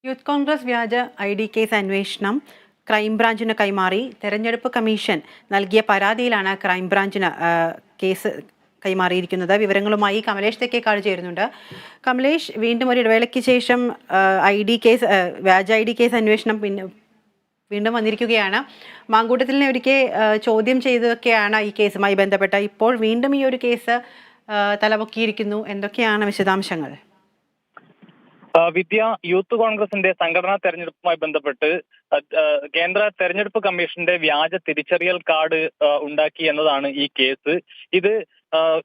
Youth Congress വ്യാജ ID case അന്വേഷണം ക്രൈംബ്രാഞ്ചിന് കൈമാറി. തെരഞ്ഞെടുപ്പ് കമ്മീഷൻ നൽകിയ പരാതിയിലാണ് ക്രൈംബ്രാഞ്ചിന് കേസ് കൈമാറിയിരിക്കുന്നത്. വിവരങ്ങളുമായി കമലേഷ് തെക്കേക്കാട് ചേരുന്നുണ്ട്. കമലേഷ്, വീണ്ടും ഒരു ഇടവേളയ്ക്ക് ശേഷം വ്യാജ ID കേസ് അന്വേഷണം വീണ്ടും വന്നിരിക്കുകയാണ്. മാങ്കൂട്ടത്തിലിനെ ഒരിക്കൽ ചോദ്യം ചെയ്തൊക്കെയാണ് ഈ കേസുമായി ബന്ധപ്പെട്ട. ഇപ്പോൾ വീണ്ടും ഈ ഒരു കേസ് തലപൊക്കിയിരിക്കുന്നു. എന്തൊക്കെയാണ് വിശദാംശങ്ങൾ? വിദ്യ, യൂത്ത് കോൺഗ്രസിന്റെ സംഘടനാ തെരഞ്ഞെടുപ്പുമായി ബന്ധപ്പെട്ട് കേന്ദ്ര തെരഞ്ഞെടുപ്പ് കമ്മീഷന്റെ വ്യാജ തിരിച്ചറിയൽ കാർഡ് ഉണ്ടാക്കി എന്നതാണ് ഈ കേസ്. ഇത്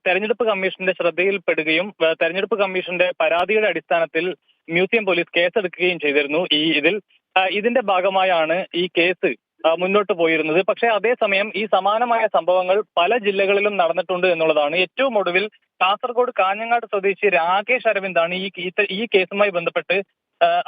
തെരഞ്ഞെടുപ്പ് കമ്മീഷന്റെ ശ്രദ്ധയിൽപ്പെടുകയും തെരഞ്ഞെടുപ്പ് കമ്മീഷന്റെ പരാതിയുടെ അടിസ്ഥാനത്തിൽ മ്യൂസിയം പോലീസ് കേസെടുക്കുകയും ചെയ്തിരുന്നു. ഇതിന്റെ ഭാഗമായാണ് ഈ കേസ് മുന്നോട്ട് പോയിരുന്നത്. പക്ഷേ അതേസമയം ഈ സമാനമായ സംഭവങ്ങൾ പല ജില്ലകളിലും നടന്നിട്ടുണ്ട് എന്നുള്ളതാണ്. ഏറ്റവും ഒടുവിൽ കാസർഗോഡ് കാഞ്ഞങ്ങാട് സ്വദേശി രാകേഷ് അരവിന്ദാണ് ഈ കേസുമായി ബന്ധപ്പെട്ട്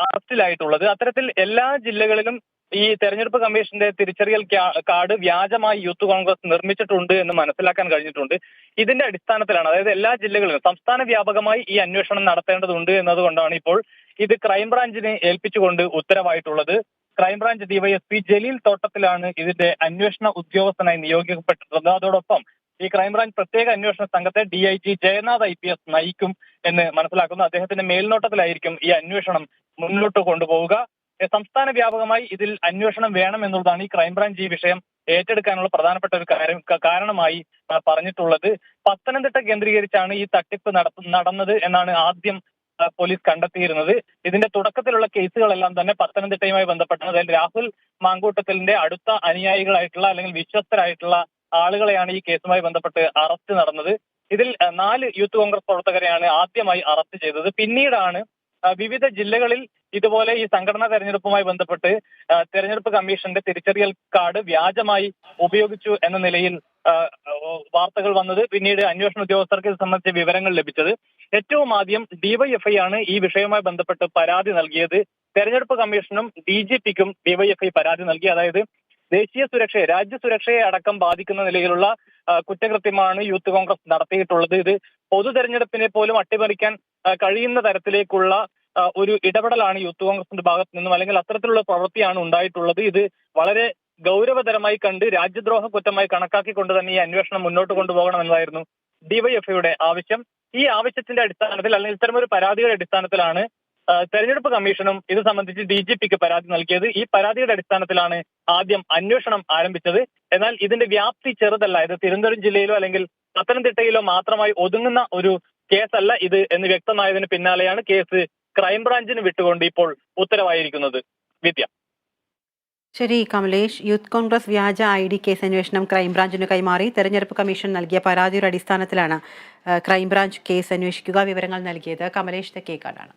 അറസ്റ്റിലായിട്ടുള്ളത്. അത്തരത്തിൽ എല്ലാ ജില്ലകളിലും ഈ തെരഞ്ഞെടുപ്പ് കമ്മീഷന്റെ തിരിച്ചറിയൽ കാർഡ് വ്യാജമായി യൂത്ത് കോൺഗ്രസ് നിർമ്മിച്ചിട്ടുണ്ട് എന്ന് മനസ്സിലാക്കാൻ കഴിഞ്ഞിട്ടുണ്ട്. ഇതിന്റെ അടിസ്ഥാനത്തിലാണ്, അതായത് എല്ലാ ജില്ലകളിലും സംസ്ഥാന വ്യാപകമായി ഈ അന്വേഷണം നടത്തേണ്ടതുണ്ട് എന്നതുകൊണ്ടാണ് ഇപ്പോൾ ഇത് ക്രൈംബ്രാഞ്ചിനെ ഏൽപ്പിച്ചുകൊണ്ട് ഉത്തരവായിട്ടുള്ളത്. ക്രൈംബ്രാഞ്ച് ഡിവൈഎസ്പി ജലീൽ തോട്ടത്തിലാണ് ഇതിന്റെ അന്വേഷണ ഉദ്യോഗസ്ഥനായി നിയോഗിക്കപ്പെട്ടിട്ടുള്ളത്. അതോടൊപ്പം ഈ ക്രൈംബ്രാഞ്ച് പ്രത്യേക അന്വേഷണ സംഘത്തെ DIG ജയനാഥ് IPS നയിക്കും എന്ന് മനസ്സിലാക്കുന്നു. അദ്ദേഹത്തിന്റെ മേൽനോട്ടത്തിലായിരിക്കും ഈ അന്വേഷണം മുന്നോട്ട് കൊണ്ടുപോവുക. സംസ്ഥാന വ്യാപകമായി ഇതിൽ അന്വേഷണം വേണം എന്നുള്ളതാണ് ഈ ക്രൈംബ്രാഞ്ച് ഈ വിഷയം ഏറ്റെടുക്കാനുള്ള പ്രധാനപ്പെട്ട ഒരു കാരണമായി പറഞ്ഞിട്ടുള്ളത്. പത്തനംതിട്ട കേന്ദ്രീകരിച്ചാണ് ഈ തട്ടിപ്പ് നടന്നത് എന്നാണ് ആദ്യം പോലീസ് കണ്ടെത്തിയിരുന്നത്. ഇതിന്റെ തുടക്കത്തിലുള്ള കേസുകളെല്ലാം തന്നെ പത്തനംതിട്ടയുമായി ബന്ധപ്പെട്ടത്. അതായത് രാഹുൽ മാങ്കൂട്ടത്തിലിന്റെ അടുത്ത അനുയായികളായിട്ടുള്ള അല്ലെങ്കിൽ വിശ്വസ്തരായിട്ടുള്ള ആളുകളെയാണ് ഈ കേസുമായി ബന്ധപ്പെട്ട് അറസ്റ്റ് നടന്നത്. ഇതിൽ 4 യൂത്ത് കോൺഗ്രസ് പ്രവർത്തകരെയാണ് ആദ്യമായി അറസ്റ്റ് ചെയ്തത്. പിന്നീടാണ് വിവിധ ജില്ലകളിൽ ഇതുപോലെ ഈ സംഘടനാ തെരഞ്ഞെടുപ്പുമായി ബന്ധപ്പെട്ട് തെരഞ്ഞെടുപ്പ് കമ്മീഷന്റെ തിരിച്ചറിയൽ കാർഡ് വ്യാജമായി ഉപയോഗിച്ചു എന്ന നിലയിൽ വാർത്തകൾ വന്നത്. പിന്നീട് അന്വേഷണ ഉദ്യോഗസ്ഥർക്ക് ഇത് സംബന്ധിച്ച വിവരങ്ങൾ ലഭിച്ചത്. ഏറ്റവും ആദ്യം DYFI ആണ് ഈ വിഷയവുമായി ബന്ധപ്പെട്ട് പരാതി നൽകിയത്. തെരഞ്ഞെടുപ്പ് കമ്മീഷനും DGPക്കും DYFI പരാതി നൽകി. അതായത് ദേശീയ സുരക്ഷയെ, രാജ്യസുരക്ഷയെ അടക്കം ബാധിക്കുന്ന നിലയിലുള്ള കുറ്റകൃത്യമാണ് യൂത്ത് കോൺഗ്രസ് നടത്തിയിട്ടുള്ളത്. ഇത് പൊതു തെരഞ്ഞെടുപ്പിനെ പോലും അട്ടിമറിക്കാൻ കഴിയുന്ന തരത്തിലേക്കുള്ള ഒരു ഇടപെടലാണ് യൂത്ത് കോൺഗ്രസിന്റെ ഭാഗത്ത് നിന്നും, അല്ലെങ്കിൽ അത്തരത്തിലുള്ള പ്രവൃത്തിയാണ് ഉണ്ടായിട്ടുള്ളത്. ഇത് വളരെ ഗൗരവതരമായി കണ്ട് രാജ്യദ്രോഹ കുറ്റമായി കണക്കാക്കിക്കൊണ്ട് തന്നെ ഈ അന്വേഷണം മുന്നോട്ട് കൊണ്ടുപോകണമെന്നായിരുന്നു DYFIയുടെ ആവശ്യം. ഈ ആവശ്യത്തിന്റെ അടിസ്ഥാനത്തിൽ, അല്ലെങ്കിൽ ഇത്തരമൊരു പരാതിയുടെ അടിസ്ഥാനത്തിലാണ് തെരഞ്ഞെടുപ്പ് കമ്മീഷനും ഇത് സംബന്ധിച്ച് DGPക്ക് പരാതി നൽകിയത്. ഈ പരാതിയുടെ അടിസ്ഥാനത്തിലാണ് ആദ്യം അന്വേഷണം ആരംഭിച്ചത്. എന്നാൽ ഇതിന്റെ വ്യാപ്തി ചെറുതല്ല. ഇത് തിരുവനന്തപുരം ജില്ലയിലോ അല്ലെങ്കിൽ പത്തനംതിട്ടയിലോ മാത്രമായി ഒതുങ്ങുന്ന ഒരു കേസല്ല ഇത് എന്ന് വ്യക്തമായതിന് പിന്നാലെയാണ് കേസ് ക്രൈംബ്രാഞ്ചിന് വിട്ടുകൊണ്ട് ഇപ്പോൾ ഉത്തരവായിരിക്കുന്നത്. വിദ്യ. ശരി കമലേഷ്, യൂത്ത് കോൺഗ്രസ് വ്യാജ ID കേസ് അന്വേഷണം ക്രൈംബ്രാഞ്ചിന് കൈമാറി. തെരഞ്ഞെടുപ്പ് കമ്മീഷൻ നൽകിയ പരാതിയുടെ അടിസ്ഥാനത്തിലാണ് ക്രൈംബ്രാഞ്ച് കേസ് അന്വേഷിക്കുക. വിവരങ്ങൾ നൽകിയത് കമലേഷ് തെക്കേക്കാടാണ്.